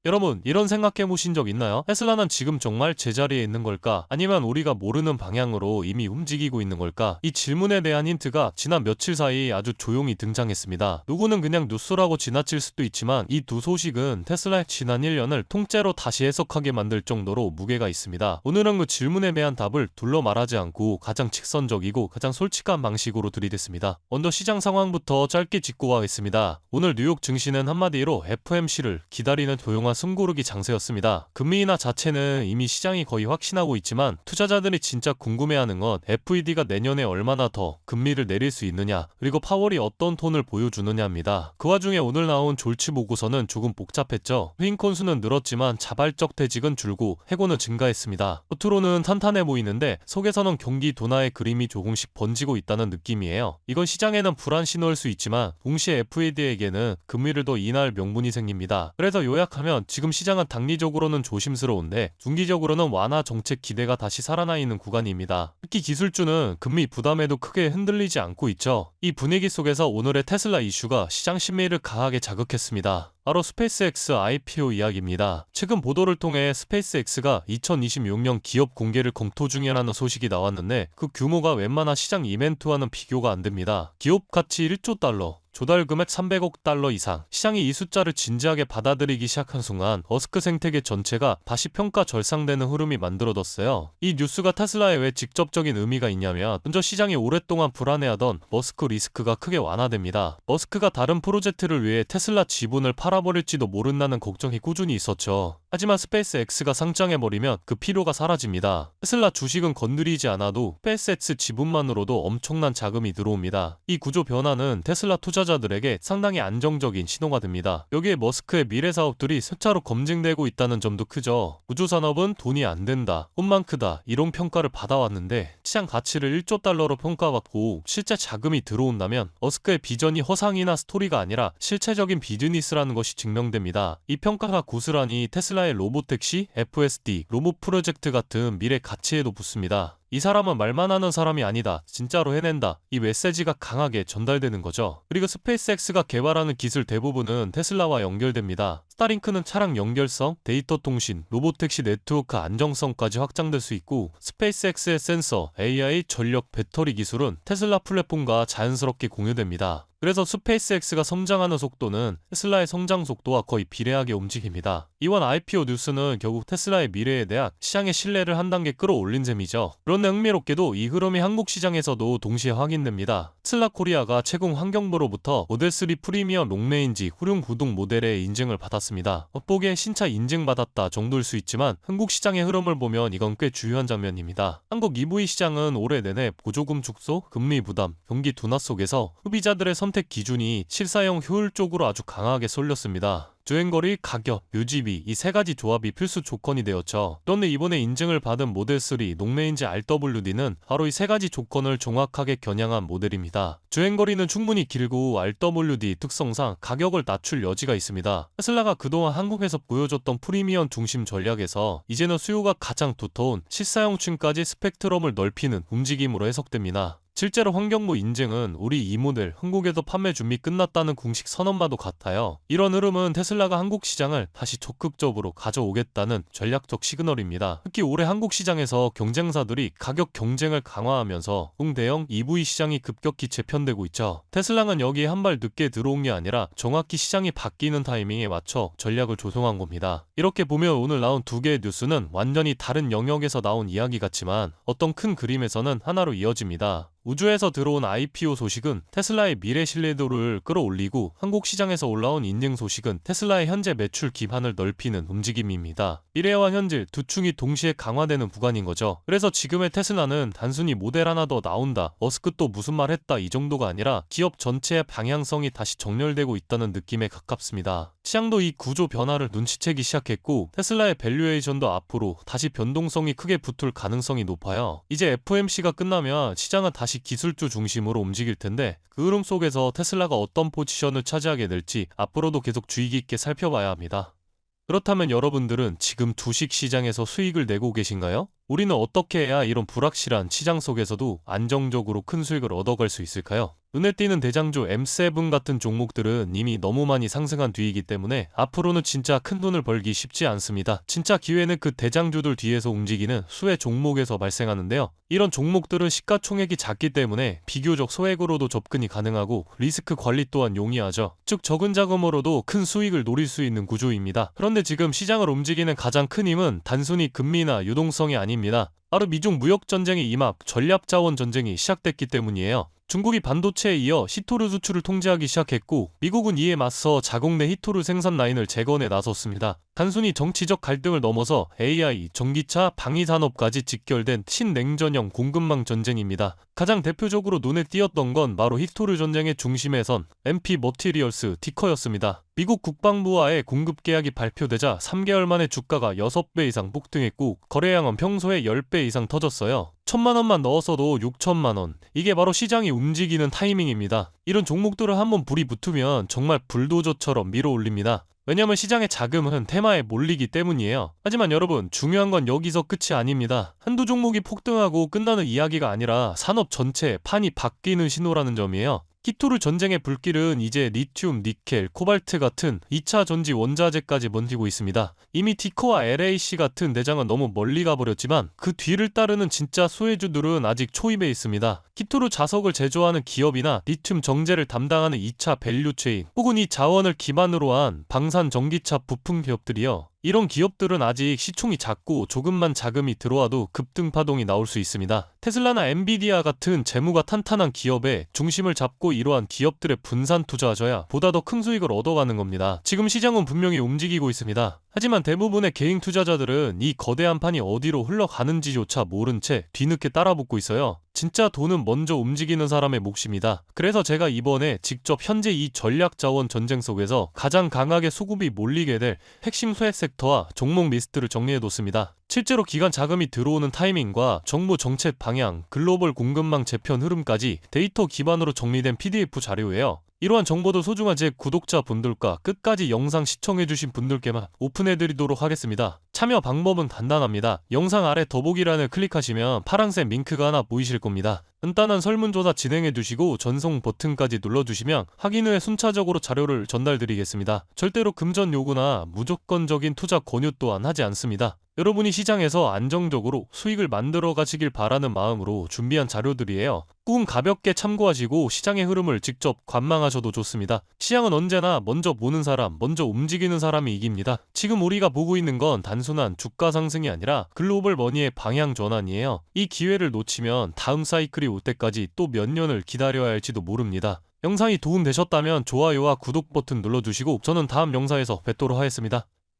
여러분, 이런 생각해 보신 적 있나요? 테슬라는 지금 정말 제자리에 있는 걸까? 아니면 우리가 모르는 방향으로 이미 움직이고 있는 걸까? 이 질문에 대한 힌트가 지난 며칠 사이 아주 조용히 등장했습니다. 누구는 그냥 뉴스라고 지나칠 수도 있지만 이 두 소식은 테슬라의 지난 1년을 통째로 다시 해석하게 만들 정도로 무게가 있습니다. 오늘은 그 질문에 대한 답을 둘러 말하지 않고 가장 직선적이고 가장 솔직한 방식으로 들이댔습니다. 먼저 시장 상황부터 짧게 짚고 가겠습니다. 오늘 뉴욕 증시는 한마디로 FOMC를 기다리는 조용한 숨고르기 장세였습니다. 금리 인하 자체는 이미 시장이 거의 확신하고 있지만 투자자들이 진짜 궁금해하는 건 FED가 내년에 얼마나 더 금리를 내릴 수 있느냐, 그리고 파월이 어떤 톤을 보여주느냐입니다. 그 와중에 오늘 나온 졸치 보고서는 조금 복잡했죠. 해임 건수는 늘었지만 자발적 퇴직은 줄고 해고는 증가했습니다. 겉으로는 탄탄해 보이는데 속에서는 경기 둔화의 그림이 조금씩 번지고 있다는 느낌이에요. 이건 시장에는 불안 신호일 수 있지만 동시에 FED에게는 금리를 더 인하할 명분이 생깁니다. 그래서 요약하면 지금 시장은 단기적으로는 조심스러운데 중기적으로는 완화 정책 기대가 다시 살아나 있는 구간입니다. 특히 기술주는 금리 부담에도 크게 흔들리지 않고 있죠. 이 분위기 속에서 오늘의 테슬라 이슈가 시장 심리를 강하게 자극했습니다. 바로 스페이스X IPO 이야기입니다. 최근 보도를 통해 스페이스X가 2026년 기업 공개를 검토 중이라는 소식이 나왔는데 그 규모가 웬만한 시장 이벤트와는 비교가 안 됩니다. 기업 가치 1조 달러, 조달 금액 300억 달러 이상. 시장이 이 숫자를 진지하게 받아들이기 시작한 순간 머스크 생태계 전체가 다시 평가 절상되는 흐름이 만들어졌어요. 이 뉴스가 테슬라에 왜 직접적인 의미가 있냐면 먼저 시장이 오랫동안 불안해하던 머스크 리스크가 크게 완화됩니다. 머스크가 다른 프로젝트를 위해 테슬라 지분을 팔아버릴지도 모른다는 걱정이 꾸준히 있었죠. 하지만 스페이스X가 상장해버리면 그 필요가 사라집니다. 테슬라 주식은 건드리지 않아도 스페이스X 지분만으로도 엄청난 자금이 들어옵니다. 이 구조 변화는 테슬라 투자자들에게 상당히 안정적인 신호가 됩니다. 여기에 머스크의 미래 사업들이 숫자로 검증되고 있다는 점도 크죠. 우주산업은 돈이 안 된다, 꿈만 크다 이런 평가를 받아왔는데 시장 가치를 1조 달러로 평가받고 실제 자금이 들어온다면 머스크의 비전이 허상이나 스토리가 아니라 실체적인 비즈니스라는 것이 증명됩니다. 이 평가가 고스란히 테슬라의 로보택시, FSD, 로봇 프로젝트 같은 미래 가치에도 붙습니다. 이 사람은 말만 하는 사람이 아니다, 진짜로 해낸다, 이 메시지가 강하게 전달되는 거죠. 그리고 스페이스X가 개발하는 기술 대부분은 테슬라와 연결됩니다. 스타링크는 차량 연결성, 데이터 통신, 로보택시 네트워크 안정성까지 확장될 수 있고 스페이스X의 센서, AI, 전력, 배터리 기술은 테슬라 플랫폼과 자연스럽게 공유됩니다. 그래서 스페이스X가 성장하는 속도는 테슬라의 성장 속도와 거의 비례하게 움직입니다. 이번 IPO 뉴스는 결국 테슬라의 미래에 대한 시장의 신뢰를 한 단계 끌어올린 셈이죠. 그런데 흥미롭게도 이 흐름이 한국 시장에서도 동시에 확인됩니다. 테슬라 코리아가 채공 환경부로부터 모델3 프리미엄 롱레인지 후륜 구동 모델의 인증을 받았습니다. 겉보기엔 신차 인증받았다 정도일 수 있지만 한국 시장의 흐름을 보면 이건 꽤 중요한 장면입니다. 한국 EV 시장은 올해 내내 보조금 축소, 금리 부담, 경기 둔화 속에서 소비자들의 선택 기준이 실사용 효율적으로 아주 강하게 쏠렸습니다. 주행거리, 가격, 유지비 이 세 가지 조합이 필수 조건이 되었죠. 그런데 이번에 인증을 받은 모델3 롱레인지 RWD는 바로 이 세 가지 조건을 정확하게 겨냥한 모델입니다. 주행거리는 충분히 길고 RWD 특성상 가격을 낮출 여지가 있습니다. 테슬라가 그동안 한국에서 보여줬던 프리미엄 중심 전략에서 이제는 수요가 가장 두터운 실사용층까지 스펙트럼을 넓히는 움직임으로 해석됩니다. 실제로 환경부 인증은 우리 이 모델 한국에서 판매 준비 끝났다는 공식 선언과도 같아요. 이런 흐름은 테슬라가 한국 시장을 다시 적극적으로 가져오겠다는 전략적 시그널입니다. 특히 올해 한국 시장에서 경쟁사들이 가격 경쟁을 강화하면서 중대형 EV 시장이 급격히 재편되고 있죠. 테슬라는 여기에 한 발 늦게 들어온 게 아니라 정확히 시장이 바뀌는 타이밍에 맞춰 전략을 조성한 겁니다. 이렇게 보면 오늘 나온 두 개의 뉴스는 완전히 다른 영역에서 나온 이야기 같지만 어떤 큰 그림에서는 하나로 이어집니다. 우주에서 들어온 IPO 소식은 테슬라의 미래 신뢰도를 끌어올리고 한국 시장에서 올라온 인증 소식은 테슬라의 현재 매출 기반을 넓히는 움직임입니다. 미래와 현재 두 층이 동시에 강화되는 구간인 거죠. 그래서 지금의 테슬라는 단순히 모델 하나 더 나온다, 머스크 또 무슨 말 했다 이 정도가 아니라 기업 전체의 방향성이 다시 정렬되고 있다는 느낌에 가깝습니다. 시장도 이 구조 변화를 눈치채기 시작했고 테슬라의 밸류에이션도 앞으로 다시 변동성이 크게 붙을 가능성이 높아요. 이제 FOMC가 끝나면 시장은 다시 기술주 중심으로 움직일 텐데 그 흐름 속에서 테슬라가 어떤 포지션을 차지하게 될지 앞으로도 계속 주의 깊게 살펴봐야 합니다. 그렇다면 여러분들은 지금 주식 시장에서 수익을 내고 계신가요? 우리는 어떻게 해야 이런 불확실한 시장 속에서도 안정적으로 큰 수익을 얻어갈 수 있을까요? 눈에 띄는 대장주 M7 같은 종목들은 이미 너무 많이 상승한 뒤이기 때문에 앞으로는 진짜 큰 돈을 벌기 쉽지 않습니다. 진짜 기회는 그 대장주들 뒤에서 움직이는 수혜 종목에서 발생하는데요. 이런 종목들은 시가총액이 작기 때문에 비교적 소액으로도 접근이 가능하고 리스크 관리 또한 용이하죠. 즉 적은 자금으로도 큰 수익을 노릴 수 있는 구조입니다. 그런데 지금 시장을 움직이는 가장 큰 힘은 단순히 금리나 유동성이 아닙니다. 바로 미중 무역 전쟁의 임합, 전략 자원 전쟁이 시작됐기 때문이에요. 중국이 반도체에 이어 히토르 수출을 통제하기 시작했고 미국은 이에 맞서 자국 내 히토르 생산 라인을 재건에 나섰습니다. 단순히 정치적 갈등을 넘어서 AI, 전기차, 방위산업까지 직결된 신냉전형 공급망 전쟁입니다. 가장 대표적으로 눈에 띄었던 건 바로 히토르 전쟁의 중심에 선 MP 머티리얼스 티커였습니다. 미국 국방부와의 공급 계약이 발표되자 3개월 만에 주가가 6배 이상 폭등했고 거래량은 평소에 10배 이상 터졌어요. 1,000만원만 넣었어도 6천만원. 이게 바로 시장이 움직이는 타이밍입니다. 이런 종목들을 한번 불이 붙으면 정말 불도저처럼 밀어올립니다. 왜냐면 시장의 자금은 테마에 몰리기 때문이에요. 하지만 여러분, 중요한 건 여기서 끝이 아닙니다. 한두 종목이 폭등하고 끝나는 이야기가 아니라 산업 전체의 판이 바뀌는 신호라는 점이에요. 히토르 전쟁의 불길은 이제 리튬, 니켈, 코발트 같은 2차 전지 원자재까지 번지고 있습니다. 이미 티커와 LAC 같은 대장은 너무 멀리 가버렸지만 그 뒤를 따르는 진짜 수혜주들은 아직 초입에 있습니다. 히토르 자석을 제조하는 기업이나 리튬 정제를 담당하는 2차 밸류체인 혹은 이 자원을 기반으로 한 방산 전기차 부품 기업들이요. 이런 기업들은 아직 시총이 작고 조금만 자금이 들어와도 급등 파동이 나올 수 있습니다. 테슬라나 엔비디아 같은 재무가 탄탄한 기업에 중심을 잡고 이러한 기업들의 분산 투자하셔야 보다 더 큰 수익을 얻어가는 겁니다. 지금 시장은 분명히 움직이고 있습니다. 하지만 대부분의 개인 투자자들은 이 거대한 판이 어디로 흘러가는지조차 모른 채 뒤늦게 따라붙고 있어요. 진짜 돈은 먼저 움직이는 사람의 몫입니다. 그래서 제가 이번에 직접 현재 이 전략 자원 전쟁 속에서 가장 강하게 수급이 몰리게 될 핵심 수혜 섹터와 종목 리스트를 정리해뒀습니다. 실제로 기관 자금이 들어오는 타이밍과 정부 정책 방향, 글로벌 공급망 재편 흐름까지 데이터 기반으로 정리된 PDF 자료예요. 이러한 정보도 소중한 제 구독자분들과 끝까지 영상 시청해주신 분들께만 오픈해드리도록 하겠습니다. 참여 방법은 간단합니다. 영상 아래 더보기란을 클릭하시면 파란색 링크가 하나 보이실 겁니다. 간단한 설문조사 진행해두시고 전송 버튼까지 눌러주시면 확인 후에 순차적으로 자료를 전달드리겠습니다. 절대로 금전 요구나 무조건적인 투자 권유 또한 하지 않습니다. 여러분이 시장에서 안정적으로 수익을 만들어 가시길 바라는 마음으로 준비한 자료들이에요. 꾹 가볍게 참고하시고 시장의 흐름을 직접 관망하셔도 좋습니다. 시장은 언제나 먼저 보는 사람, 먼저 움직이는 사람이 이깁니다. 지금 우리가 보고 있는 건 단순한 주가 상승이 아니라 글로벌 머니의 방향 전환이에요. 이 기회를 놓치면 다음 사이클이 올 때까지 또 몇 년을 기다려야 할지도 모릅니다. 영상이 도움되셨다면 좋아요와 구독 버튼 눌러주시고 저는 다음 영상에서 뵙도록 하겠습니다.